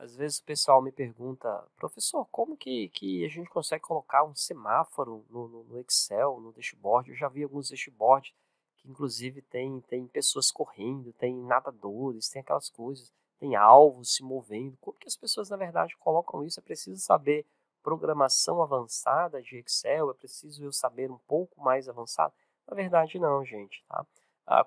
Às vezes o pessoal me pergunta, professor, como que a gente consegue colocar um semáforo no Excel, no dashboard? Eu já vi alguns dashboards que inclusive tem pessoas correndo, tem nadadores, tem aquelas coisas, tem alvos se movendo. Como que as pessoas na verdade colocam isso? É preciso saber programação avançada de Excel? É preciso eu saber um pouco mais avançado? Na verdade não, gente, tá?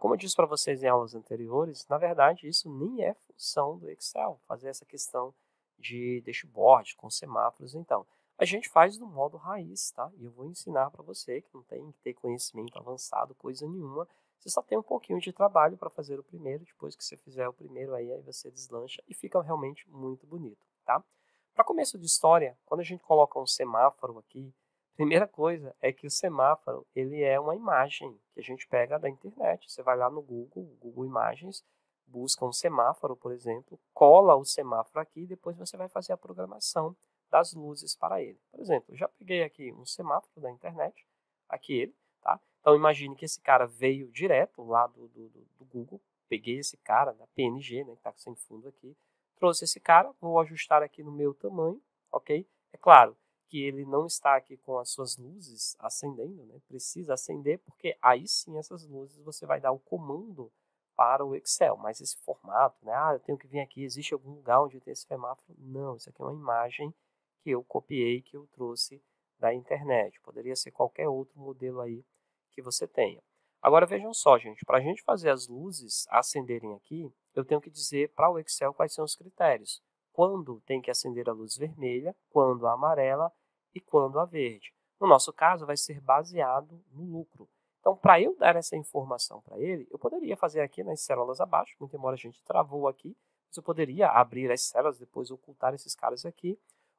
Como eu disse para vocês em aulas anteriores, na verdade isso nem é função do Excel, fazer essa questão de dashboard com semáforos. Então, a gente faz do modo raiz, tá? E eu vou ensinar para você que não tem que ter conhecimento avançado, coisa nenhuma. Você só tem um pouquinho de trabalho para fazer o primeiro, depois que você fizer o primeiro aí você deslancha e fica realmente muito bonito, tá? Para começo de história, quando a gente coloca um semáforo aqui, primeira coisa é que o semáforo, ele é uma imagem que a gente pega da internet. Você vai lá no Google Imagens, busca um semáforo, por exemplo, cola o semáforo aqui e depois você vai fazer a programação das luzes para ele. Por exemplo, eu já peguei aqui um semáforo da internet, aqui ele, tá? Então imagine que esse cara veio direto lá do Google, peguei esse cara da PNG, né, que está sem fundo aqui, trouxe esse cara, vou ajustar aqui no meu tamanho, ok? É claro que ele não está aqui com as suas luzes acendendo, né? Precisa acender, porque aí sim essas luzes você vai dar o comando para o Excel, mas esse formato, né? Eu tenho que vir aqui, existe algum lugar onde tem esse semáforo? Não, isso aqui é uma imagem que eu copiei, que eu trouxe da internet. Poderia ser qualquer outro modelo aí que você tenha. Agora vejam só, gente, para a gente fazer as luzes acenderem aqui, eu tenho que dizer para o Excel quais são os critérios. Quando tem que acender a luz vermelha, quando a amarela e quando a verde. No nosso caso, vai ser baseado no lucro. Então, para eu dar essa informação para ele, eu poderia fazer aqui nas células abaixo, muito embora a gente travou aqui, mas eu poderia abrir as células, depois ocultar esses caras aqui,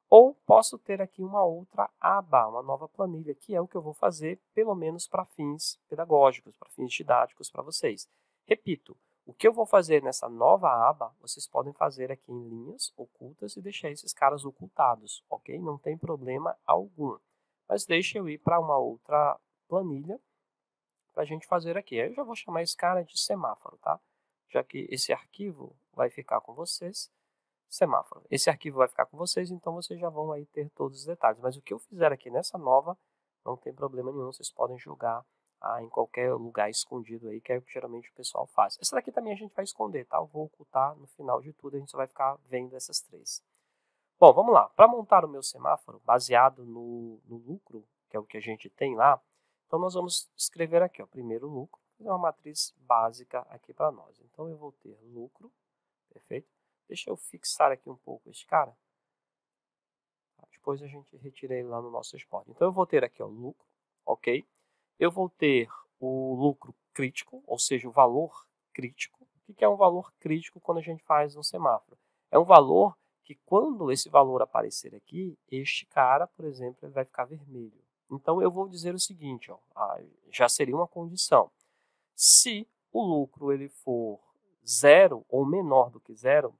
ou posso ter aqui uma outra aba, uma nova planilha, que é o que eu vou fazer, pelo menos para fins pedagógicos, para fins didáticos para vocês. Repito, o que eu vou fazer nessa nova aba, vocês podem fazer aqui em linhas ocultas e deixar esses caras ocultados, ok? Não tem problema algum. Mas deixa eu ir para uma outra planilha para a gente fazer aqui. Eu já vou chamar esse cara de semáforo, tá? Já que esse arquivo vai ficar com vocês, semáforo. Esse arquivo vai ficar com vocês, então vocês já vão aí ter todos os detalhes. Mas o que eu fizer aqui nessa nova, não tem problema nenhum, vocês podem jogar em qualquer lugar escondido aí, que é o que geralmente o pessoal faz. Essa daqui também a gente vai esconder, tá? Eu vou ocultar no final de tudo, a gente só vai ficar vendo essas três. Bom, vamos lá. Para montar o meu semáforo, baseado no lucro, que é o que a gente tem lá, então nós vamos escrever aqui, ó, primeiro lucro, fazer uma matriz básica aqui para nós. Então eu vou ter lucro, perfeito? Deixa eu fixar aqui um pouco esse cara. Depois a gente retira ele lá no nosso export. Então eu vou ter aqui o lucro, ok? Eu vou ter o lucro crítico, ou seja, o valor crítico. O que é um valor crítico quando a gente faz um semáforo? É um valor que quando esse valor aparecer aqui, este cara, por exemplo, ele vai ficar vermelho. Então eu vou dizer o seguinte, ó, já seria uma condição. Se o lucro ele for zero ou menor do que zero,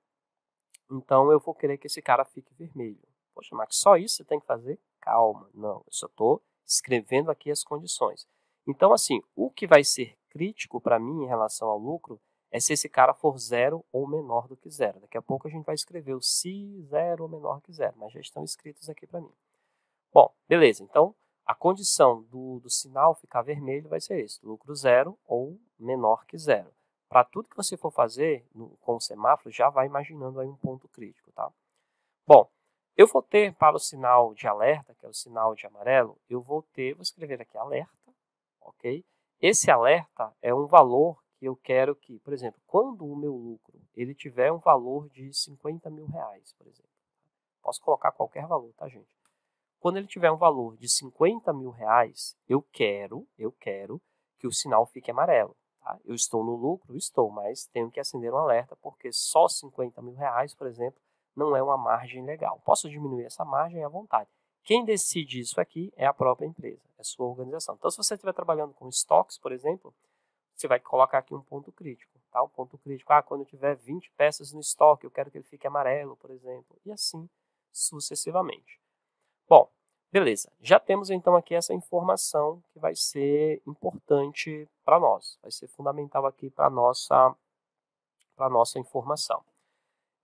então eu vou querer que esse cara fique vermelho. Poxa, Max, só isso você tem que fazer? Calma, não, eu só estou escrevendo aqui as condições. Então, assim, o que vai ser crítico para mim em relação ao lucro é se esse cara for zero ou menor do que zero. Daqui a pouco a gente vai escrever o se zero ou menor que zero, mas já estão escritos aqui para mim. Bom, beleza, então a condição do sinal ficar vermelho vai ser esse, lucro zero ou menor que zero. Para tudo que você for fazer com o semáforo, já vai imaginando aí um ponto crítico, tá? Bom, eu vou ter para o sinal de alerta, que é o sinal de amarelo, vou escrever aqui alerta, ok? Esse alerta é um valor que eu quero que, por exemplo, quando o meu lucro ele tiver um valor de 50 mil reais, por exemplo, posso colocar qualquer valor, tá, gente? Quando ele tiver um valor de 50 mil reais, eu quero que o sinal fique amarelo. Tá? Eu estou no lucro? Estou, mas tenho que acender um alerta, porque só 50 mil reais, por exemplo, não é uma margem legal. Posso diminuir essa margem à vontade. Quem decide isso aqui é a própria empresa, é a sua organização. Então, se você estiver trabalhando com estoques, por exemplo, você vai colocar aqui um ponto crítico. Tá? Um ponto crítico, quando eu tiver 20 peças no estoque, eu quero que ele fique amarelo, por exemplo, e assim sucessivamente. Bom, beleza. Já temos então aqui essa informação que vai ser importante para nós. Vai ser fundamental aqui para a nossa informação.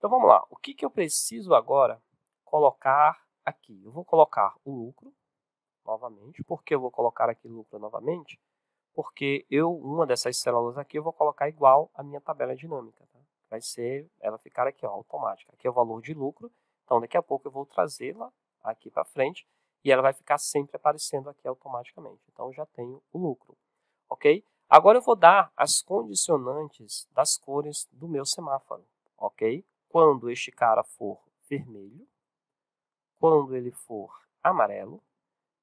Então vamos lá, o que eu preciso agora colocar aqui? Eu vou colocar o lucro novamente. Por que eu vou colocar aqui lucro novamente? Porque uma dessas células aqui, eu vou colocar igual à minha tabela dinâmica. Tá? Vai ser, ela ficar aqui, ó, automática. Aqui é o valor de lucro, então daqui a pouco eu vou trazê-la aqui para frente e ela vai ficar sempre aparecendo aqui automaticamente. Então, eu já tenho o lucro, ok? Agora eu vou dar as condicionantes das cores do meu semáforo, ok? Quando este cara for vermelho, quando ele for amarelo,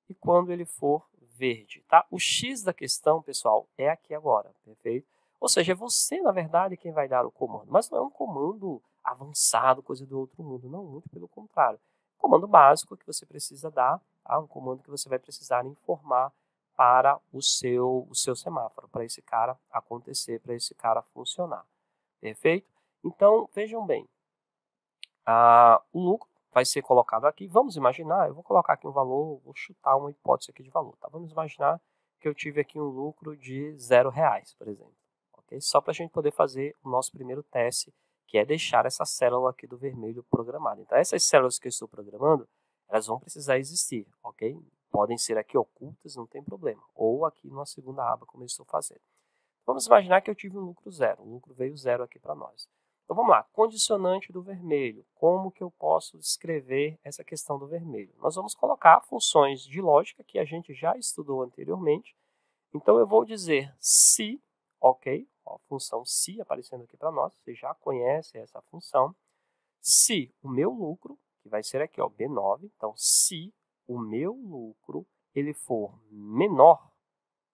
e quando ele for verde, tá? O X da questão, pessoal, é aqui agora, perfeito? Ou seja, é você, na verdade, quem vai dar o comando, mas não é um comando avançado, coisa do outro mundo, não, muito pelo contrário. Comando básico que você precisa dar, tá? Um comando que você vai precisar informar para o seu semáforo, para esse cara acontecer, para esse cara funcionar, perfeito? Então, vejam bem, o lucro vai ser colocado aqui. Vamos imaginar, eu vou colocar aqui um valor, vou chutar uma hipótese aqui de valor. Tá? Vamos imaginar que eu tive aqui um lucro de R$0, por exemplo. Okay? Só para a gente poder fazer o nosso primeiro teste, que é deixar essa célula aqui do vermelho programada. Então, essas células que eu estou programando, elas vão precisar existir, ok? Podem ser aqui ocultas, não tem problema. Ou aqui numa segunda aba, como eu estou fazendo. Vamos imaginar que eu tive um lucro zero. O lucro veio zero aqui para nós. Então, vamos lá. Condicionante do vermelho. Como que eu posso escrever essa questão do vermelho? Nós vamos colocar funções de lógica que a gente já estudou anteriormente. Então, eu vou dizer se, ok? Ó, a função se aparecendo aqui para nós. Você já conhece essa função. Se o meu lucro, que vai ser aqui, ó, B9. Então, se o meu lucro ele for menor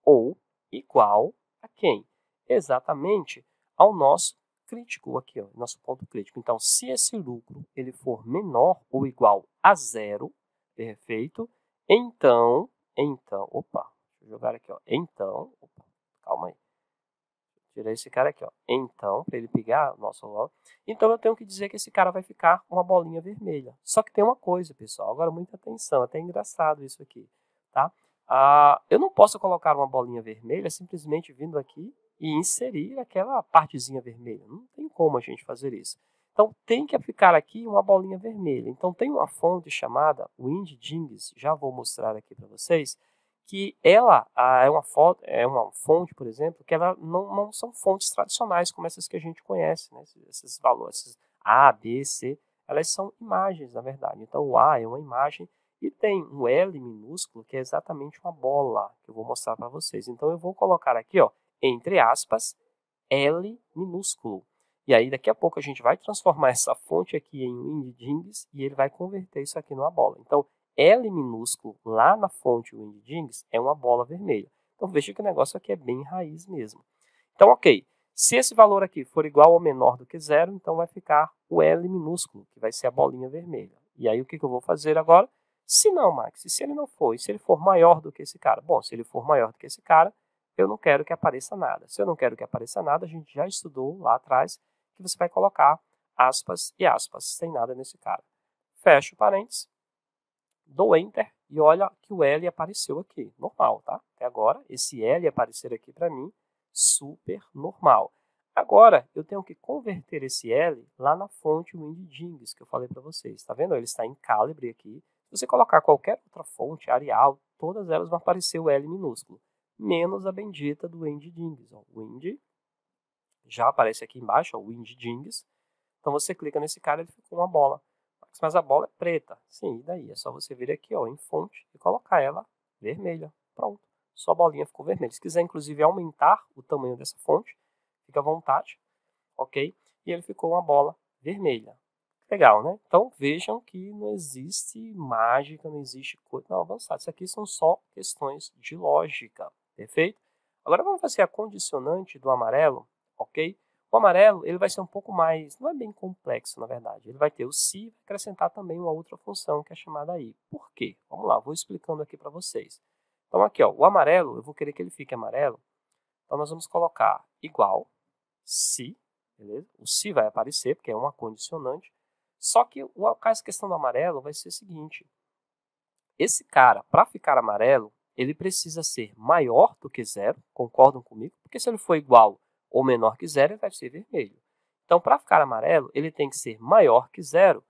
ou igual a quem? Exatamente ao nosso crítico aqui, ó, nosso ponto crítico. Então, se esse lucro ele for menor ou igual a zero, perfeito, então, opa, deixa eu jogar aqui, ó, opa, calma aí, tirei esse cara aqui, ó, então, para ele pegar o nosso valor, então eu tenho que dizer que esse cara vai ficar uma bolinha vermelha. Só que tem uma coisa, pessoal, agora muita atenção, até engraçado isso aqui, tá? Eu não posso colocar uma bolinha vermelha simplesmente vindo aqui e inserir aquela partezinha vermelha. Não tem como a gente fazer isso. Então, tem que ficar aqui uma bolinha vermelha. Então, tem uma fonte chamada WinDings, já vou mostrar aqui para vocês, que ela é uma fonte, por exemplo, que ela não são fontes tradicionais como essas que a gente conhece, né? Esses valores, esses A, B, C, elas são imagens, na verdade. Então, o A é uma imagem e tem um L minúsculo, que é exatamente uma bola, que eu vou mostrar para vocês. Então, eu vou colocar aqui, ó, entre aspas, L minúsculo. E aí, daqui a pouco, a gente vai transformar essa fonte aqui em WinDings e ele vai converter isso aqui numa bola. Então, L minúsculo lá na fonte WinDings é uma bola vermelha. Então, veja que o negócio aqui é bem raiz mesmo. Então, ok. Se esse valor aqui for igual ou menor do que zero, então vai ficar o L minúsculo, que vai ser a bolinha vermelha. E aí, o que eu vou fazer agora? Se não, Max, se ele não for, e se ele for maior do que esse cara? Bom, se ele for maior do que esse cara, eu não quero que apareça nada. Se eu não quero que apareça nada, a gente já estudou lá atrás que você vai colocar aspas e aspas, sem nada nesse cara. Fecho parênteses, dou Enter e olha que o L apareceu aqui, normal, tá? Até agora, esse L aparecer aqui para mim, super normal. Agora, eu tenho que converter esse L lá na fonte WinDings, que eu falei para vocês. Está vendo? Ele está em calibre aqui. Se você colocar qualquer outra fonte, Arial, todas elas vão aparecer o L minúsculo, menos a bendita do WinDings. Wind já aparece aqui embaixo, ó, WinDings. Então, você clica nesse cara e ele ficou uma bola. Mas a bola é preta. Sim, e daí? É só você vir aqui, ó, em fonte e colocar ela vermelha. Pronto. Sua bolinha ficou vermelha. Se quiser, inclusive, aumentar o tamanho dessa fonte, fica à vontade, ok? E ele ficou uma bola vermelha. Legal, né? Então, vejam que não existe mágica, não existe coisa não avançada. Isso aqui são só questões de lógica, perfeito? Agora, vamos fazer a condicionante do amarelo, ok? O amarelo ele vai ser um pouco mais, não é bem complexo, na verdade. Ele vai ter o se e vai acrescentar também uma outra função que é chamada i. Por quê? Vamos lá, vou explicando aqui para vocês. Então, aqui, ó, o amarelo, eu vou querer que ele fique amarelo. Então, nós vamos colocar igual se, beleza? O se vai aparecer, porque é uma condicionante. Só que a questão do amarelo vai ser o seguinte. Esse cara, para ficar amarelo, ele precisa ser maior do que zero, concordam comigo? Porque se ele for igual ou menor que zero, ele vai ser vermelho. Então, para ficar amarelo, ele tem que ser maior que 0,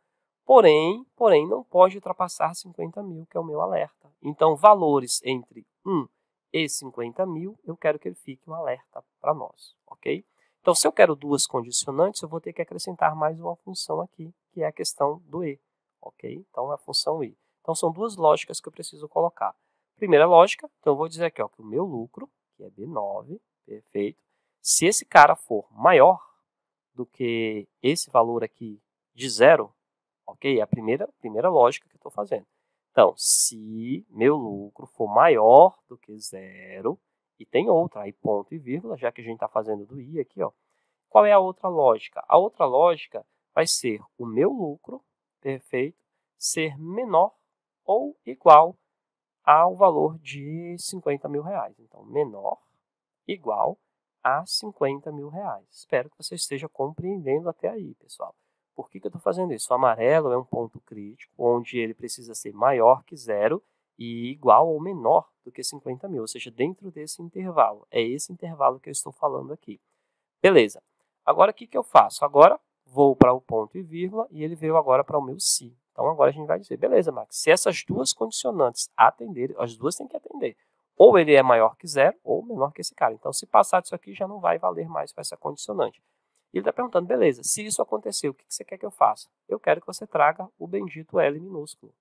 porém não pode ultrapassar 50 mil, que é o meu alerta. Então, valores entre 1 e 50 mil, eu quero que ele fique um alerta para nós, ok? Então, se eu quero duas condicionantes, eu vou ter que acrescentar mais uma função aqui, que é a questão do e, ok? Então, a função e. Então, são duas lógicas que eu preciso colocar. Primeira lógica, então eu vou dizer aqui ó, que o meu lucro, que é B9, perfeito, se esse cara for maior do que esse valor aqui de 0, ok? É a primeira lógica que eu estou fazendo. Então, se meu lucro for maior do que 0, e tem outra, aí ponto e vírgula, já que a gente está fazendo do i aqui, ó. Qual é a outra lógica? A outra lógica vai ser o meu lucro, perfeito, ser menor ou igual ao valor de 50 mil reais. Então, menor igual a 50 mil reais. Espero que você esteja compreendendo até aí, pessoal. Por que eu estou fazendo isso? O amarelo é um ponto crítico, onde ele precisa ser maior que 0 e igual ou menor do que 50 mil, ou seja, dentro desse intervalo. É esse intervalo que eu estou falando aqui. Beleza. Agora, o que eu faço? Agora, vou para o ponto e vírgula e ele veio agora para o meu se. Então, agora a gente vai dizer, beleza, Max, se essas duas condicionantes atenderem, as duas têm que atender. Ou ele é maior que 0 ou menor que esse cara. Então, se passar disso aqui, já não vai valer mais para essa condicionante. E ele está perguntando, beleza, se isso acontecer, o que você quer que eu faça? Eu quero que você traga o bendito L minúsculo.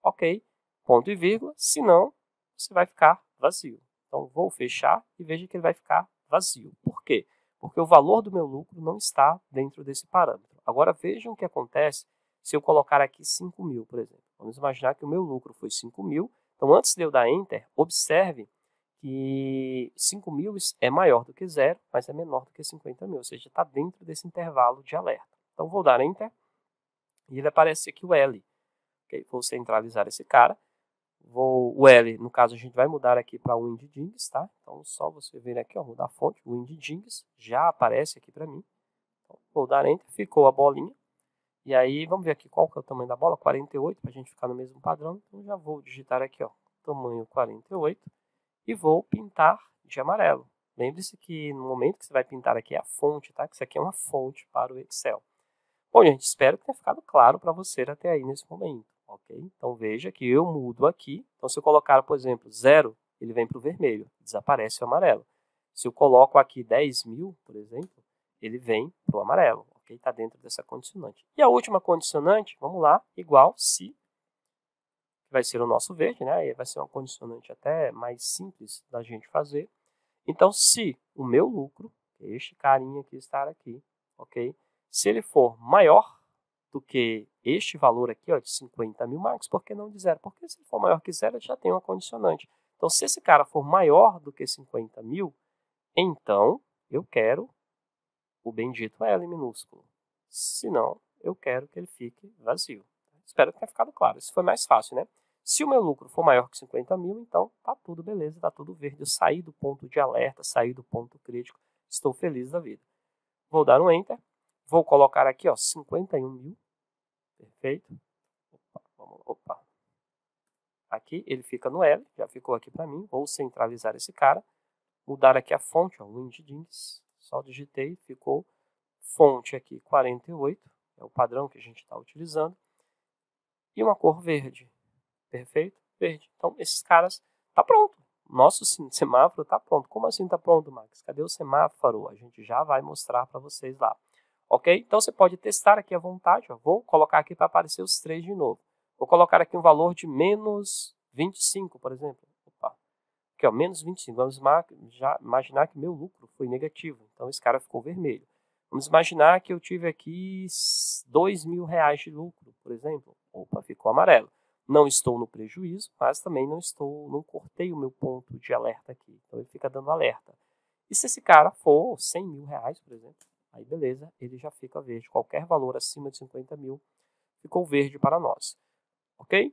Ok, ponto e vírgula, senão você vai ficar vazio. Então, vou fechar e veja que ele vai ficar vazio. Por quê? Porque o valor do meu lucro não está dentro desse parâmetro. Agora, vejam o que acontece se eu colocar aqui 5 mil, por exemplo. Vamos imaginar que o meu lucro foi 5 mil. Então, antes de eu dar Enter, observe que 5 mil é maior do que 0, mas é menor do que 50 mil, ou seja, está dentro desse intervalo de alerta. Então, vou dar Enter e ele aparece aqui o L. Okay? Vou centralizar esse cara. O L, no caso, a gente vai mudar aqui para o WinDings, tá? Então, só você vir aqui, ó, mudar a fonte, WinDings, já aparece aqui para mim. Então, vou dar Enter, ficou a bolinha. E aí, vamos ver aqui qual que é o tamanho da bola, 48, para a gente ficar no mesmo padrão. Então, já vou digitar aqui, ó, tamanho 48 e vou pintar de amarelo. Lembre-se que no momento que você vai pintar aqui é a fonte, tá? Que isso aqui é uma fonte para o Excel. Bom, gente, espero que tenha ficado claro para você até aí nesse momento, ok? Então, veja que eu mudo aqui. Então, se eu colocar, por exemplo, 0, ele vem para o vermelho, desaparece o amarelo. Se eu coloco aqui 10 mil, por exemplo, ele vem para o amarelo, ok? Está dentro dessa condicionante. E a última condicionante, vamos lá, igual se, que vai ser o nosso verde, né? Aí vai ser uma condicionante até mais simples da gente fazer. Então, se o meu lucro, este carinha que está aqui, ok? Se ele for maior do que este valor aqui, ó, de 50 mil marcos, por que não de 0? Porque se ele for maior que 0, ele já tem uma condicionante. Então, se esse cara for maior do que 50 mil, então eu quero o bendito L minúsculo. Se não, eu quero que ele fique vazio. Espero que tenha ficado claro. Isso foi mais fácil, né? Se o meu lucro for maior que 50 mil, então tá tudo beleza, tá tudo verde. Eu saí do ponto de alerta, saí do ponto crítico, estou feliz da vida. Vou dar um Enter, vou colocar aqui ó, 51 mil, perfeito. Opa. Aqui ele fica no L, já ficou aqui para mim. Vou centralizar esse cara, mudar aqui a fonte, ó, WinDings, só digitei, ficou fonte aqui 48, é o padrão que a gente está utilizando, e uma cor verde. Perfeito? Verde. Então, esses caras, tá pronto. Nosso semáforo tá pronto. Como assim tá pronto, Max? Cadê o semáforo? A gente já vai mostrar para vocês lá. Ok? Então, você pode testar aqui à vontade. Ó. Vou colocar aqui para aparecer os três de novo. Vou colocar aqui um valor de menos 25, por exemplo. Opa. Aqui, ó, menos 25. Vamos já imaginar que meu lucro foi negativo. Então, esse cara ficou vermelho. Vamos imaginar que eu tive aqui 2 mil reais de lucro, por exemplo. Opa, ficou amarelo. Não estou no prejuízo, mas também não cortei o meu ponto de alerta aqui. Então, ele fica dando alerta. E se esse cara for 100 mil reais, por exemplo, aí beleza, ele já fica verde. Qualquer valor acima de 50 mil ficou verde para nós. Ok?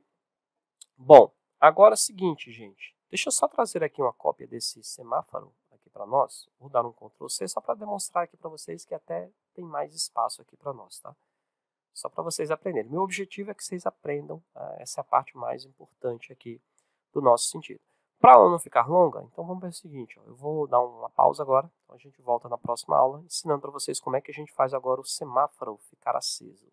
Bom, agora é o seguinte, gente. Deixa eu só trazer aqui uma cópia desse semáforo aqui para nós. Vou dar um Ctrl C só para demonstrar aqui para vocês que até tem mais espaço aqui para nós, tá? Só para vocês aprenderem. Meu objetivo é que vocês aprendam, essa é a parte mais importante aqui do nosso sentido. Para a aula não ficar longa, então vamos fazer o seguinte, ó, eu vou dar uma pausa agora, então a gente volta na próxima aula, ensinando para vocês como é que a gente faz agora o semáforo ficar aceso.